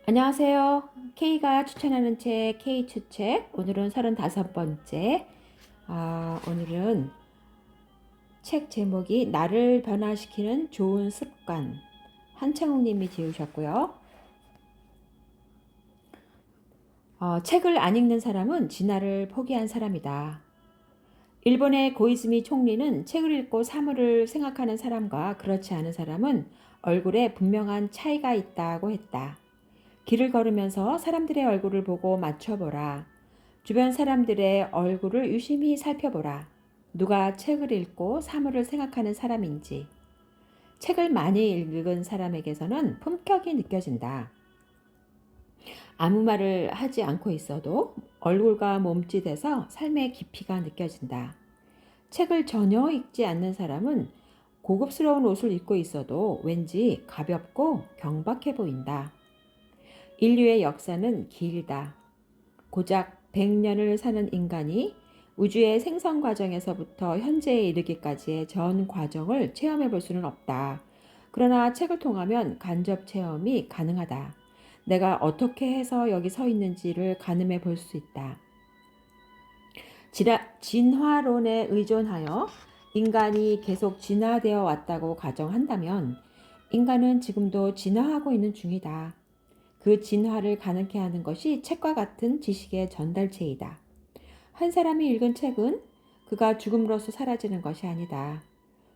안녕하세요. K가 추천하는 책, K 추책. 오늘은 35번째. 오늘은 책 제목이 나를 변화시키는 좋은 습관. 한창욱 님이 지으셨고요. 책을 안 읽는 사람은 진화를 포기한 사람이다. 일본의 고이즈미 총리는 책을 읽고 사물을 생각하는 사람과 그렇지 않은 사람은 얼굴에 분명한 차이가 있다고 했다. 길을 걸으면서 사람들의 얼굴을 보고 맞춰보라. 주변 사람들의 얼굴을 유심히 살펴보라. 누가 책을 읽고 사물을 생각하는 사람인지. 책을 많이 읽은 사람에게서는 품격이 느껴진다. 아무 말을 하지 않고 있어도 얼굴과 몸짓에서 삶의 깊이가 느껴진다. 책을 전혀 읽지 않는 사람은 고급스러운 옷을 입고 있어도 왠지 가볍고 경박해 보인다. 인류의 역사는 길다. 고작 100년을 사는 인간이 우주의 생성 과정에서부터 현재에 이르기까지의 전 과정을 체험해 볼 수는 없다. 그러나 책을 통하면 간접 체험이 가능하다. 내가 어떻게 해서 여기 서 있는지를 가늠해 볼 수 있다. 진화론에 의존하여 인간이 계속 진화되어 왔다고 가정한다면 인간은 지금도 진화하고 있는 중이다. 그 진화를 가능케 하는 것이 책과 같은 지식의 전달체이다. 한 사람이 읽은 책은 그가 죽음으로써 사라지는 것이 아니다.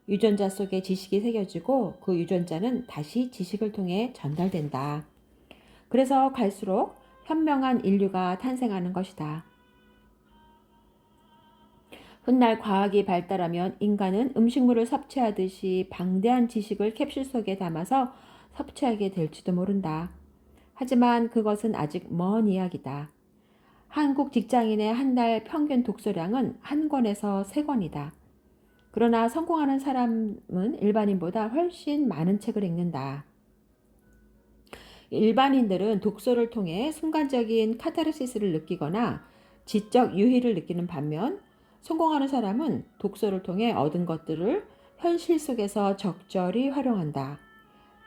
유전자 속에 지식이 새겨지고 그 유전자는 다시 지식을 통해 전달된다. 그래서 갈수록 현명한 인류가 탄생하는 것이다. 훗날 과학이 발달하면 인간은 음식물을 섭취하듯이 방대한 지식을 캡슐 속에 담아서 섭취하게 될지도 모른다. 하지만 그것은 아직 먼 이야기다. 한국 직장인의 한 달 평균 독서량은 한 권에서 세 권이다. 그러나 성공하는 사람은 일반인보다 훨씬 많은 책을 읽는다. 일반인들은 독서를 통해 순간적인 카타르시스를 느끼거나 지적 유희를 느끼는 반면 성공하는 사람은 독서를 통해 얻은 것들을 현실 속에서 적절히 활용한다.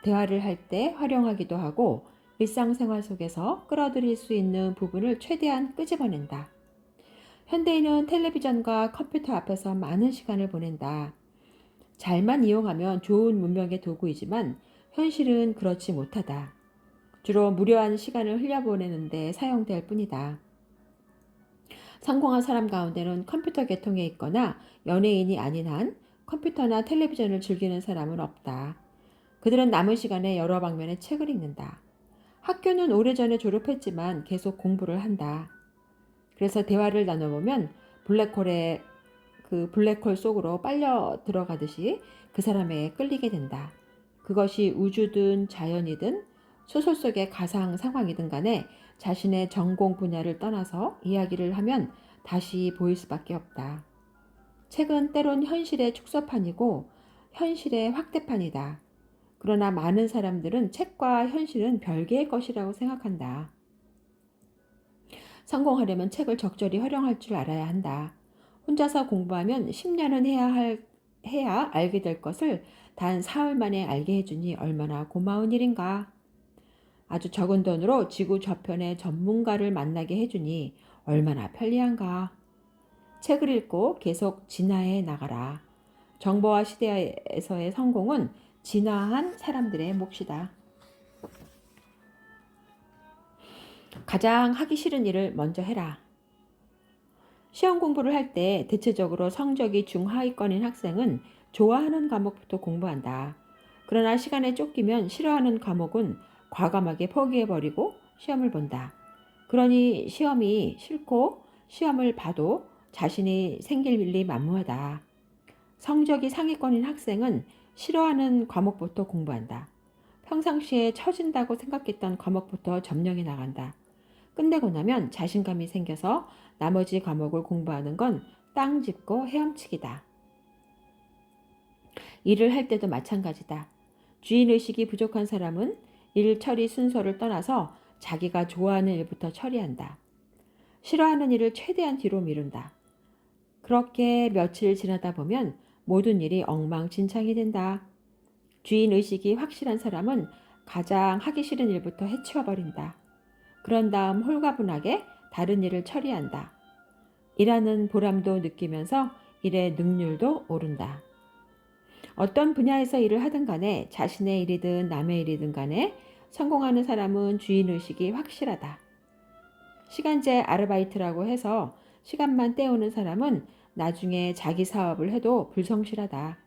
대화를 할 때 활용하기도 하고 일상생활 속에서 끌어들일 수 있는 부분을 최대한 끄집어낸다. 현대인은 텔레비전과 컴퓨터 앞에서 많은 시간을 보낸다. 잘만 이용하면 좋은 문명의 도구이지만 현실은 그렇지 못하다. 주로 무료한 시간을 흘려보내는 데 사용될 뿐이다. 성공한 사람 가운데는 컴퓨터 계통에 있거나 연예인이 아닌 한 컴퓨터나 텔레비전을 즐기는 사람은 없다. 그들은 남은 시간에 여러 방면의 책을 읽는다. 학교는 오래전에 졸업했지만 계속 공부를 한다. 그래서 대화를 나눠보면 블랙홀 속으로 빨려 들어가듯이 그 사람에게 끌리게 된다. 그것이 우주든 자연이든 소설 속의 가상 상황이든 간에 자신의 전공 분야를 떠나서 이야기를 하면 다시 보일 수밖에 없다. 책은 때론 현실의 축소판이고 현실의 확대판이다. 그러나 많은 사람들은 책과 현실은 별개의 것이라고 생각한다. 성공하려면 책을 적절히 활용할 줄 알아야 한다. 혼자서 공부하면 10년은 해야 알게 될 것을 단 사흘 만에 알게 해주니 얼마나 고마운 일인가. 아주 적은 돈으로 지구 저편의 전문가를 만나게 해주니 얼마나 편리한가. 책을 읽고 계속 진화해 나가라. 정보화 시대에서의 성공은 진화한 사람들의 몫이다. 가장 하기 싫은 일을 먼저 해라. 시험 공부를 할 때 대체적으로 성적이 중하위권인 학생은 좋아하는 과목부터 공부한다. 그러나 시간에 쫓기면 싫어하는 과목은 과감하게 포기해버리고 시험을 본다. 그러니 시험이 싫고 시험을 봐도 자신이 생길 일이 만무하다. 성적이 상위권인 학생은 싫어하는 과목부터 공부한다. 평상시에 처진다고 생각했던 과목부터 점령해 나간다. 끝내고 나면 자신감이 생겨서 나머지 과목을 공부하는 건 땅 짚고 헤엄치기다. 일을 할 때도 마찬가지다. 주인의식이 부족한 사람은 일 처리 순서를 떠나서 자기가 좋아하는 일부터 처리한다. 싫어하는 일을 최대한 뒤로 미룬다. 그렇게 며칠 지나다 보면 모든 일이 엉망진창이 된다. 주인의식이 확실한 사람은 가장 하기 싫은 일부터 해치워버린다. 그런 다음 홀가분하게 다른 일을 처리한다. 일하는 보람도 느끼면서 일의 능률도 오른다. 어떤 분야에서 일을 하든 간에 자신의 일이든 남의 일이든 간에 성공하는 사람은 주인의식이 확실하다. 시간제 아르바이트라고 해서 시간만 때우는 사람은 나중에 자기 사업을 해도 불성실하다.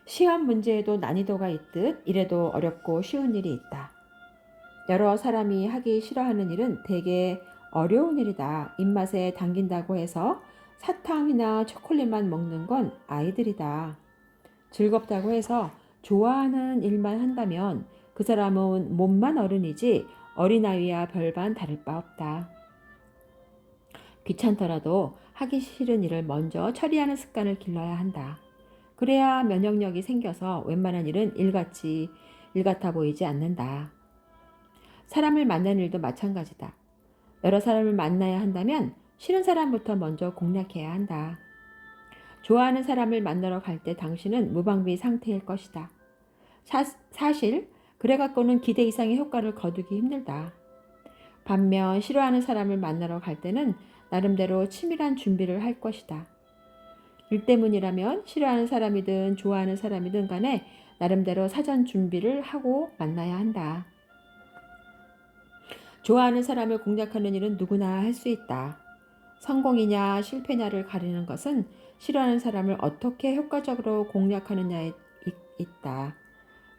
시험 문제에도 난이도가 있듯 일에도 어렵고 쉬운 일이 있다. 여러 사람이 하기 싫어하는 일은 되게 어려운 일이다. 입맛에 당긴다고 해서 사탕이나 초콜릿만 먹는 건 아이들이다. 즐겁다고 해서 좋아하는 일만 한다면 그 사람은 몸만 어른이지 어린아이와 별반 다를 바 없다. 귀찮더라도 하기 싫은 일을 먼저 처리하는 습관을 길러야 한다. 그래야 면역력이 생겨서 웬만한 일은 일 같아 보이지 않는다. 사람을 만나는 일도 마찬가지다. 여러 사람을 만나야 한다면 싫은 사람부터 먼저 공략해야 한다. 좋아하는 사람을 만나러 갈 때 당신은 무방비 상태일 것이다. 사실 그래 갖고는 기대 이상의 효과를 거두기 힘들다. 반면 싫어하는 사람을 만나러 갈 때는 나름대로 치밀한 준비를 할 것이다. 일 때문이라면 싫어하는 사람이든 좋아하는 사람이든 간에 나름대로 사전 준비를 하고 만나야 한다. 좋아하는 사람을 공략하는 일은 누구나 할 수 있다. 성공이냐 실패냐를 가리는 것은 싫어하는 사람을 어떻게 효과적으로 공략하느냐에 있다.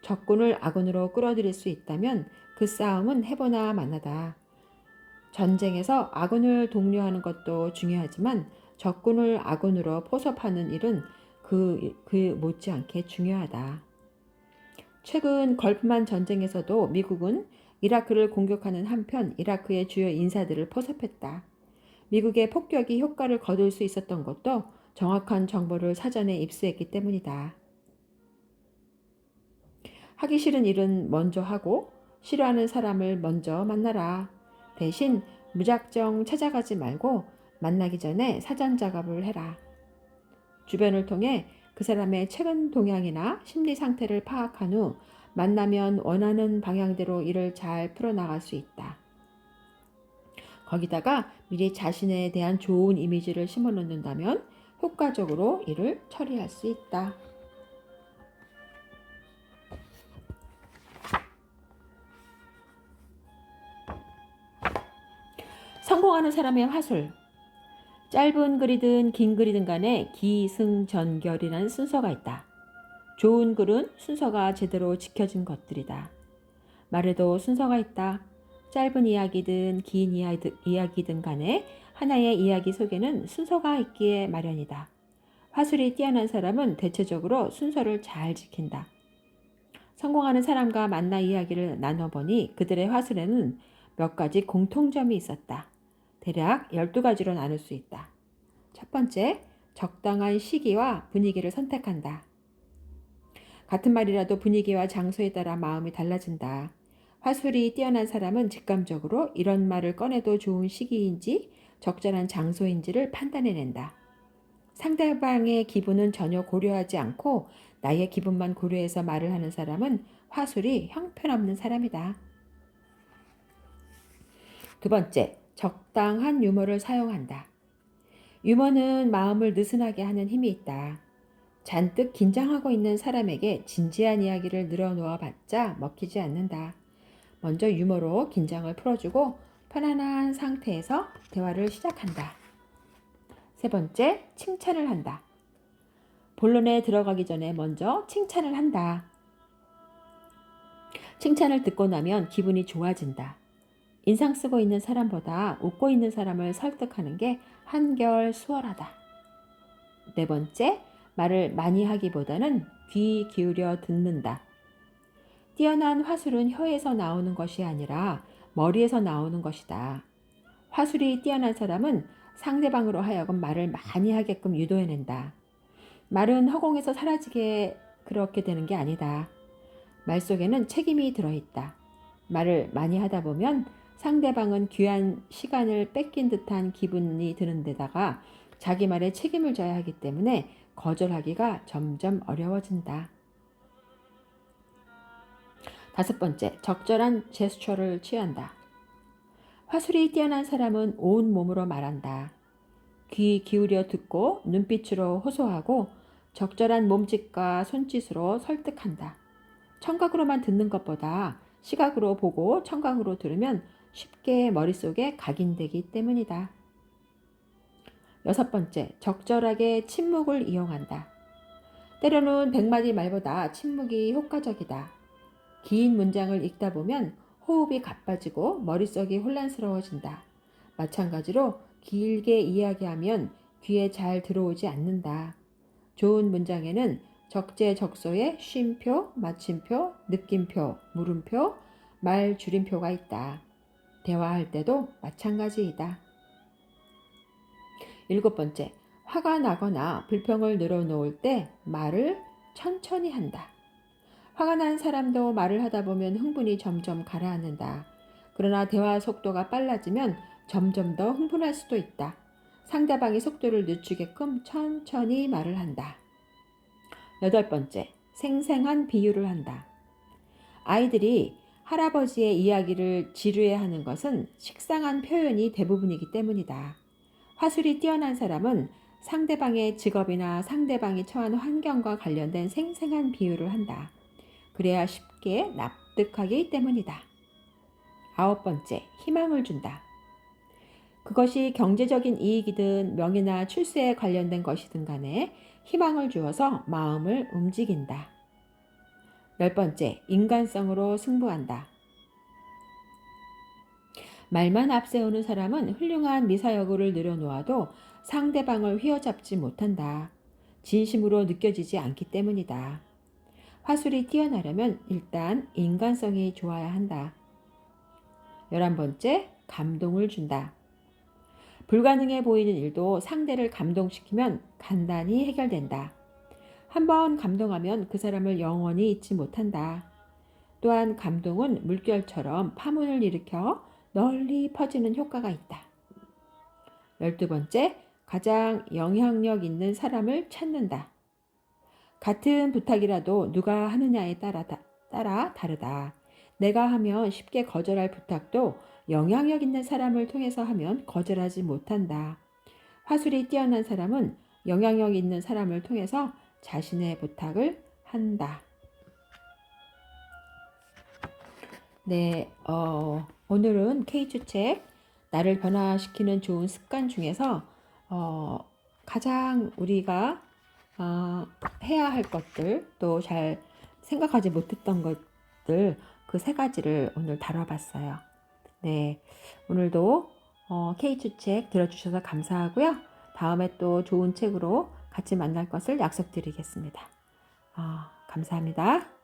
적군을 아군으로 끌어들일 수 있다면 그 싸움은 해보나 마나다. 전쟁에서 아군을 독려하는 것도 중요하지만 적군을 아군으로 포섭하는 일은 그 못지않게 중요하다. 최근 걸프만 전쟁에서도 미국은 이라크를 공격하는 한편 이라크의 주요 인사들을 포섭했다. 미국의 폭격이 효과를 거둘 수 있었던 것도 정확한 정보를 사전에 입수했기 때문이다. 하기 싫은 일은 먼저 하고 싫어하는 사람을 먼저 만나라. 대신 무작정 찾아가지 말고 만나기 전에 사전 작업을 해라. 주변을 통해 그 사람의 최근 동향이나 심리 상태를 파악한 후 만나면 원하는 방향대로 일을 잘 풀어나갈 수 있다. 거기다가 미리 자신에 대한 좋은 이미지를 심어놓는다면 효과적으로 일을 처리할 수 있다. 성공하는 사람의 화술. 짧은 글이든 긴 글이든 간에 기승전결이라는 순서가 있다. 좋은 글은 순서가 제대로 지켜진 것들이다. 말에도 순서가 있다. 짧은 이야기든 긴 이야기든 간에 하나의 이야기 속에는 순서가 있기에 마련이다. 화술이 뛰어난 사람은 대체적으로 순서를 잘 지킨다. 성공하는 사람과 만나 이야기를 나눠보니 그들의 화술에는 몇 가지 공통점이 있었다. 대략 12가지로 나눌 수 있다. 첫 번째, 적당한 시기와 분위기를 선택한다. 같은 말이라도 분위기와 장소에 따라 마음이 달라진다. 화술이 뛰어난 사람은 직감적으로 이런 말을 꺼내도 좋은 시기인지 적절한 장소인지를 판단해낸다. 상대방의 기분은 전혀 고려하지 않고 나의 기분만 고려해서 말을 하는 사람은 화술이 형편없는 사람이다. 두 번째, 적당한 유머를 사용한다. 유머는 마음을 느슨하게 하는 힘이 있다. 잔뜩 긴장하고 있는 사람에게 진지한 이야기를 늘어놓아 봤자 먹히지 않는다. 먼저 유머로 긴장을 풀어주고 편안한 상태에서 대화를 시작한다. 세 번째, 칭찬을 한다. 본론에 들어가기 전에 먼저 칭찬을 한다. 칭찬을 듣고 나면 기분이 좋아진다. 인상 쓰고 있는 사람보다 웃고 있는 사람을 설득하는 게 한결 수월하다. 네 번째, 말을 많이 하기보다는 귀 기울여 듣는다. 뛰어난 화술은 혀에서 나오는 것이 아니라 머리에서 나오는 것이다. 화술이 뛰어난 사람은 상대방으로 하여금 말을 많이 하게끔 유도해낸다. 말은 허공에서 사라지게 그렇게 되는 게 아니다. 말 속에는 책임이 들어있다. 말을 많이 하다 보면 상대방은 귀한 시간을 뺏긴 듯한 기분이 드는 데다가 자기 말에 책임을 져야 하기 때문에 거절하기가 점점 어려워진다. 5번째, 적절한 제스처를 취한다. 화술이 뛰어난 사람은 온 몸으로 말한다. 귀 기울여 듣고 눈빛으로 호소하고 적절한 몸짓과 손짓으로 설득한다. 청각으로만 듣는 것보다 시각으로 보고 청각으로 들으면 쉽게 머릿속에 각인되기 때문이다. 6번째, 적절하게 침묵을 이용한다. 때로는 100마디 말보다 침묵이 효과적이다. 긴 문장을 읽다 보면 호흡이 가빠지고 머릿속이 혼란스러워진다. 마찬가지로 길게 이야기하면 귀에 잘 들어오지 않는다. 좋은 문장에는 적재적소에 쉼표, 마침표, 느낌표, 물음표, 말 줄임표가 있다. 대화할 때도 마찬가지이다. 7번째, 화가 나거나 불평을 늘어놓을 때 말을 천천히 한다. 화가 난 사람도 말을 하다 보면 흥분이 점점 가라앉는다. 그러나 대화 속도가 빨라지면 점점 더 흥분할 수도 있다. 상대방의 속도를 늦추게끔 천천히 말을 한다. 8번째, 생생한 비유를 한다. 아이들이 할아버지의 이야기를 지루해하는 것은 식상한 표현이 대부분이기 때문이다. 화술이 뛰어난 사람은 상대방의 직업이나 상대방이 처한 환경과 관련된 생생한 비유를 한다. 그래야 쉽게 납득하기 때문이다. 9번째, 희망을 준다. 그것이 경제적인 이익이든 명예나 출세에 관련된 것이든 간에 희망을 주어서 마음을 움직인다. 10번째, 인간성으로 승부한다. 말만 앞세우는 사람은 훌륭한 미사여구를 늘어놓아도 상대방을 휘어잡지 못한다. 진심으로 느껴지지 않기 때문이다. 화술이 뛰어나려면 일단 인간성이 좋아야 한다. 11번째, 감동을 준다. 불가능해 보이는 일도 상대를 감동시키면 간단히 해결된다. 한번 감동하면 그 사람을 영원히 잊지 못한다. 또한 감동은 물결처럼 파문을 일으켜 널리 퍼지는 효과가 있다. 12번째, 가장 영향력 있는 사람을 찾는다. 같은 부탁이라도 누가 하느냐에 따라 다르다. 내가 하면 쉽게 거절할 부탁도 영향력 있는 사람을 통해서 하면 거절하지 못한다. 화술이 뛰어난 사람은 영향력 있는 사람을 통해서 자신의 부탁을 한다. 네, 오늘은 K2책 나를 변화시키는 좋은 습관 중에서 가장 우리가 해야 할 것들, 또 잘 생각하지 못했던 것들, 그 3가지를 오늘 다뤄봤어요. 네, 오늘도 K2책 들어주셔서 감사하고요. 다음에 또 좋은 책으로 같이 만날 것을 약속드리겠습니다. 감사합니다.